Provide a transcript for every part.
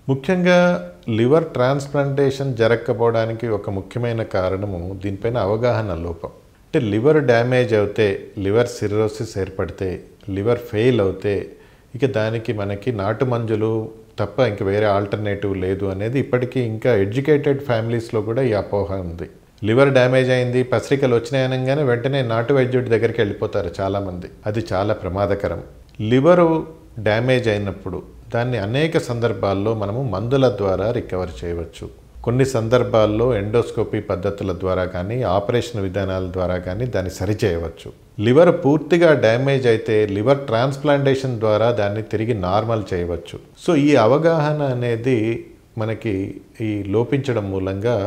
ముఖ్యంగా liver transplantation జరగకపోవడానికి ఒక ముఖ్యమైన కారణము దీనిపైన అవగాహన లోపం. అంటే లివర్ డ్యామేజ్ అవుతే, లివర్ సిర్రోసిస్ ఏర్పడితే, లివర్ ఫెయిల్ అవుతే ఇక దానికి మనకి నాటు మంజులు తప్ప ఇంక వేరే ఆల్టర్నేటివ్ లేదు అనేది ఇప్పటికీ ఇంకా ఎడ్యుకేటెడ్ ఫ్యామిలీస్లో కూడా ఈ అపోహ ఉంది. లివర్ డ్యామేజ్ అయింది, పత్రికలు వచ్చినాయనగానే వెంటనే నాటు వైద్యుడి దగ్గరికి వెళ్ళిపోతారు చాలామంది. అది చాలా ప్రమాదకరం. లివరు డ్యామేజ్ అయినప్పుడు దాన్ని అనేక సందర్భాల్లో మనము మందుల ద్వారా రికవర్ చేయవచ్చు. కొన్ని సందర్భాల్లో ఎండోస్కోపీ పద్ధతుల ద్వారా కానీ, ఆపరేషన్ విధానాల ద్వారా కానీ దాన్ని సరిచేయవచ్చు. లివర్ పూర్తిగా డ్యామేజ్ అయితే లివర్ ట్రాన్స్ప్లాంటేషన్ ద్వారా దాన్ని తిరిగి నార్మల్ చేయవచ్చు. సో ఈ అవగాహన అనేది మనకి ఈ లోపించడం మూలంగా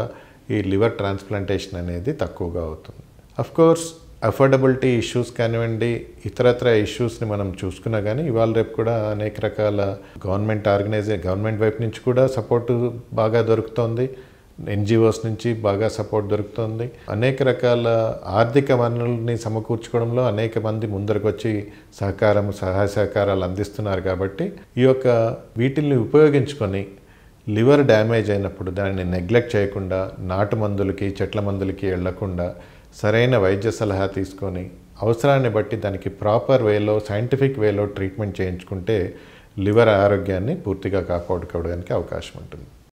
ఈ లివర్ ట్రాన్స్ప్లాంటేషన్ అనేది తక్కువగా అవుతుంది. అఫ్కోర్స్ అఫోర్డబిలిటీ ఇష్యూస్ కానివ్వండి, ఇతరత్ర ఇష్యూస్ని మనం చూసుకున్నా కానీ ఇవాళ రేపు కూడా అనేక రకాల గవర్నమెంట్ వైపు నుంచి కూడా సపోర్టు బాగా దొరుకుతోంది, ఎన్జిఓస్ నుంచి బాగా సపోర్ట్ దొరుకుతుంది. అనేక రకాల ఆర్థిక వనరుల్ని సమకూర్చుకోవడంలో అనేక మంది ముందరకు వచ్చి సహాయ సహకారాలు అందిస్తున్నారు. కాబట్టి ఈ యొక్క వీటిల్ని ఉపయోగించుకొని లివర్ డ్యామేజ్ అయినప్పుడు దాన్ని నెగ్లెక్ట్ చేయకుండా, నాటు మందులకి చెట్ల మందులకి వెళ్లకుండా సరైన వైద్య సలహా తీసుకొని అవసరాన్ని బట్టి దానికి ప్రాపర్ వేలో, సైంటిఫిక్ వేలో ట్రీట్మెంట్ చేయించుకుంటే లివర్ ఆరోగ్యాన్ని పూర్తిగా కాపాడుకోవడానికి అవకాశం ఉంటుంది.